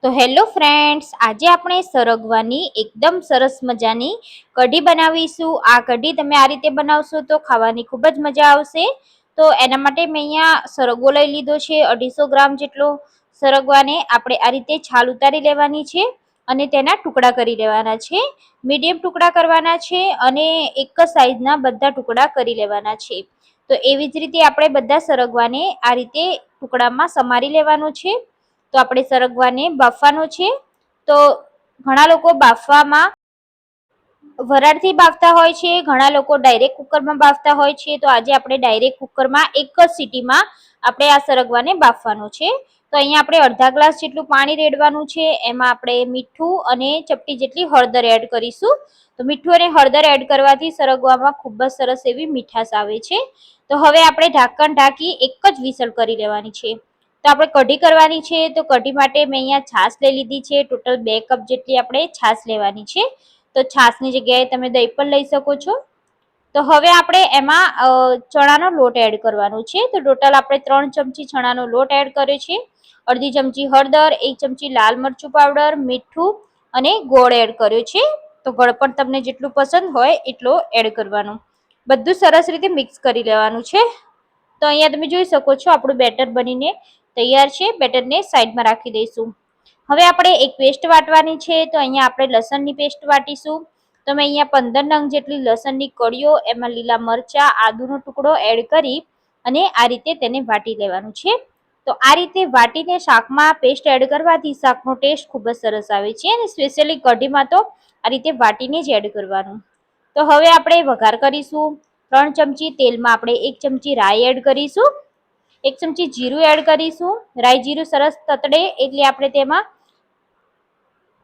તો hello friends, આજે આપણે સરગવાની એકદમ સરસ મજાની કઢી બનાવીશું। આ કઢી તમે આ રીતે બનાવશો તો ખાવાની ખૂબ જ મજા આવશે। તો એના માટે મેં અહીંયા સરગવો લઈ લીધો છે 250 ગ્રામ જેટલો। સરગવાને આપણે આ રીતે છાલ ઉતારી લેવાની છે અને તેના ટુકડા કરી લેવાના છે। મીડિયમ ટુકડા કરવાના છે અને એક જ સાઈઝના બધા ટુકડા કરી લેવાના છે। તો એવી જ રીતે આપણે બધા સરગવાને આ રીતે ટુકડામાં સમારી લેવાનું છે। તો આપણે સરગવાને બાફવાનો છે। તો ઘણા લોકો બાફવામાં વરાળથી બાફતા હોય છે, ઘણા લોકો ડાયરેક્ટ કુકરમાં બાફતા હોય છે। તો આજે આપણે ડાયરેક્ટ કુકરમાં એક જ સીટીમાં આપણે આ સરગવાને બાફવાનો છે। તો અહીંયા આપણે અડધા ગ્લાસ જેટલું પાણી રેડવાનું છે। એમાં આપણે મીઠું અને ચપટી જેટલી હળદર એડ કરીશું। તો મીઠું અને હળદર એડ કરવાથી સરગવામાં ખૂબ જ સરસ એવી મીઠાશ આવે છે। તો હવે આપણે ઢાંકણ ઢાંકી એક જ વિસલ કરી લેવાની છે। તો આપણે કઢી કરવાની છે। તો કઢી માટે મેં અહીંયા છાશ લઈ લીધી છે। ટોટલ 2 કપ જેટલી આપણે છાશ લેવાની છે। તો છાશની જગ્યાએ તમે દહીં પણ લઈ શકો છો। તો હવે આપણે એમાં ચણાનો લોટ એડ કરવાનો છે। તો ટોટલ આપણે 3 ચમચી ચણાનો લોટ એડ કર્યો છે। અડધી ચમચી હળદર, 1 ચમચી લાલ મરચું પાવડર, મીઠું અને ગોળ એડ કર્યો છે। તો ગોળ પણ તમને જેટલું પસંદ હોય એટલો એડ કરવાનો। બધું સરસ રીતે મિક્સ કરી લેવાનું છે। તો અહીંયા તમે જોઈ શકો છો આપણું બેટર બનીને તૈયાર છે। બેટરને સાઈડમાં રાખી દઈશું। હવે આપણે એક પેસ્ટ વાટવાની છે। તો અહીંયા આપણે લસણની પેસ્ટ વાટીશું। તો મેં અહીંયા 15 નંગ જેટલી લસણની કળીઓ, એમાં લીલા મરચા, આદુનો ટુકડો એડ કરી અને આ રીતે તેને વાટી લેવાનું છે। તો આ રીતે વાટીને શાકમાં પેસ્ટ એડ કરવાથી શાકનો ટેસ્ટ ખૂબ જ સરસ આવે છે અને સ્પેશિયલી કઢીમાં તો આ રીતે વાટીને જ એડ કરવાનું। તો હવે આપણે વઘાર કરીશું। 3 ચમચી તેલમાં આપણે 1 ચમચી રાઈ એડ કરીશું, 1 ચમચી જીરું એડ કરીશું। રાઈ જીરું સરસ તતડે એટલે આપણે તેમાં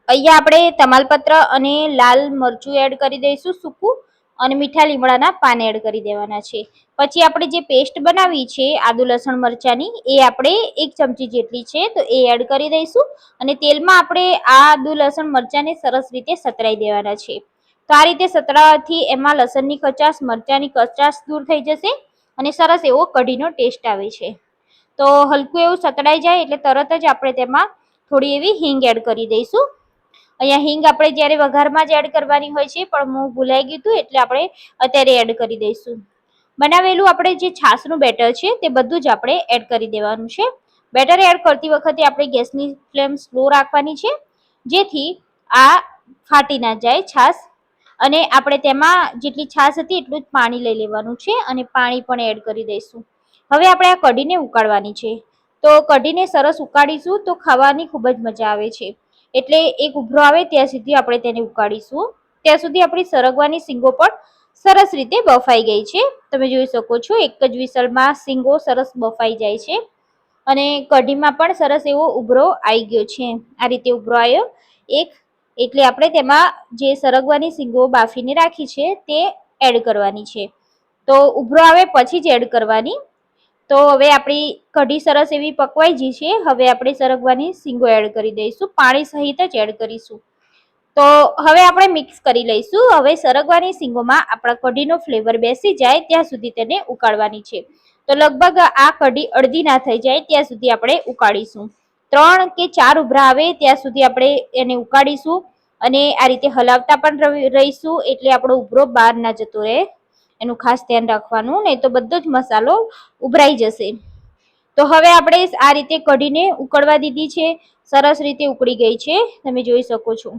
અહીંયા આપણે તમાલપત્ર અને લાલ મરચું એડ કરી દઈશું સૂકું, અને મીઠા લીમડાના પાન એડ કરી દેવાના છે। પછી આપણે જે પેસ્ટ બનાવી છે આદુ લસણ મરચાની, એ આપણે 1 ચમચી જેટલી છે તો એ એડ કરી દઈશું। અને તેલમાં આપણે આ આદુ લસણ મરચાને સરસ રીતે સતરાઈ દેવાના છે। તો આ રીતે સતરાવાથી એમાં લસણની કચાશ, મરચાની કચાશ દૂર થઈ જશે અને સરસ એવો કઢીનો ટેસ્ટ આવે છે। તો હલકું એવું સતડાઈ જાય એટલે તરત જ આપણે તેમાં થોડી એવી હિંગ એડ કરી દઈશું। અહીંયા હિંગ આપણે જ્યારે વઘારમાં જ એડ કરવાની હોય છે, પણ હું ભૂલાઈ ગયું હતું એટલે આપણે અત્યારે એડ કરી દઈશું। બનાવેલું આપણે જે છાશનું બેટર છે તે બધું જ આપણે એડ કરી દેવાનું છે। બેટર એડ કરતી વખતે આપણે ગેસની ફ્લેમ સ્લો રાખવાની છે, જેથી આ ફાટી ના જાય છાશ। અને આપણે તેમાં જેટલી છાશ હતી એટલું જ પાણી લઈ લેવાનું છે અને પાણી પણ એડ કરી દઈશું। હવે આપણે આ કઢીને ઉકાળવાની છે। તો કઢીને સરસ ઉકાળીશું તો ખાવાની ખૂબ જ મજા આવે છે। એટલે એક ઉભરો આવે ત્યાં સુધી આપણે તેને ઉકાળીશું। ત્યાં સુધી આપણી સરગવાની શીંગો પણ સરસ રીતે બફાઈ ગઈ છે। તમે જોઈ શકો છો એક જ વિસલમાં શીંગો સરસ બફાઈ જાય છે અને કઢીમાં પણ સરસ એવો ઉભરો આવી ગયો છે। આ રીતે ઉભરો આવ્યો એક, એટલે આપણે તેમાં જે સરગવાની શીંગો બાફીને રાખી છે તે એડ કરવાની છે। તો ઉભરો આવે પછી જ એડ કરવાની। તો હવે આપણી કઢી સરસ એવી પકવાઈ ગઈ છે। હવે આપણે સરગવાની શીંગો એડ કરી દઈશું, પાણી સહિત જ એડ કરીશું। તો હવે આપણે મિક્સ કરી લઈશું। હવે સરગવાની શીંગોમાં આપણા કઢીનો ફ્લેવર બેસી જાય ત્યાં સુધી તેને ઉકાળવાની છે। તો લગભગ આ કઢી અડધી ના થઈ જાય ત્યાં સુધી આપણે ઉકાળીશું। 3 કે 4 ઉભરા આવે ત્યાં સુધી આપણે એને ઉકાળીશું અને આ રીતે હલાવતા પણ રહીશું, એટલે આપણો ઉભરો બહાર ના જતો રહે, એનું ખાસ ધ્યાન રાખવાનું, નહીં તો બધો જ મસાલો ઉભરાઈ જશે। તો હવે આપણે આ રીતે કઢીને ઉકળવા દીધી છે, સરસ રીતે ઉકળી ગઈ છે, તમે જોઈ શકો છો।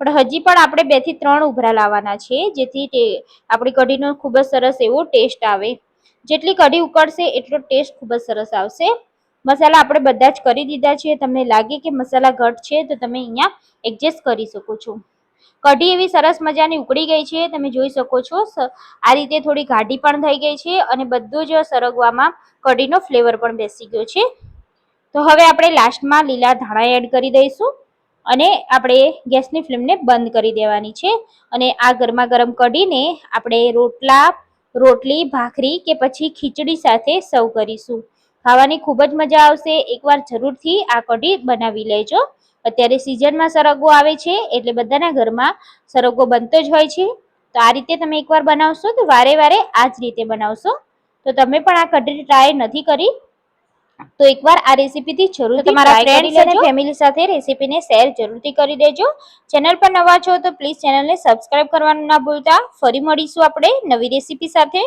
પણ હજી પણ આપણે 2 થી 3 ઉભરા લાવવાના છે, જેથી આપણી કઢીનો ખૂબ જ સરસ એવો ટેસ્ટ આવે। જેટલી કઢી ઉકળશે એટલો ટેસ્ટ ખૂબ જ સરસ આવશે। મસાલા આપણે બધા જ કરી દીધા છે। તમને લાગે કે મસાલા ઘટ છે તો તમે અહીંયા એડજસ્ટ કરી શકો છો। કઢી એવી સરસ મજાની ઉકળી ગઈ છે, તમે જોઈ શકો છો। આ રીતે થોડી ઘાટી પણ થઈ ગઈ છે અને બધું જ સરગવામાં કઢીનો ફ્લેવર પણ બેસી ગયો છે। તો હવે આપણે લાસ્ટમાં લીલા ધાણા એડ કરી દઈશું અને આપણે ગેસની ફ્લેમને બંધ કરી દેવાની છે। અને આ ગરમા ગરમ કઢીને આપણે રોટલા, રોટલી, ભાખરી કે પછી ખીચડી સાથે સર્વ કરીશું। ખાવાની ખૂબ જ મજા આવશે। એકવાર જરૂરથી આ કઢી બનાવી લેજો। અત્યારે સિઝનમાં સરગવો આવે છે એટલે બધાના ઘરમાં સરગવો બનતો જ હોય છે। તો આ રીતે તમે એકવાર બનાવશો તો વારે વારે આ જ રીતે બનાવશો। તો તમે પણ આ કઢી ટ્રાય નથી કરી તો એકવાર આ રેસીપીથી જરૂરથી તમારા ફ્રેન્ડ્સ અને ફેમિલી સાથે રેસીપીને શેર જરૂરથી કરી દેજો. ચેનલ પર નવા છો તો પ્લીઝ ચેનલને સબસ્ક્રાઇબ કરવાનું ના ભૂલતા. ફરી મળીશું આપણે નવી રેસીપી સાથે.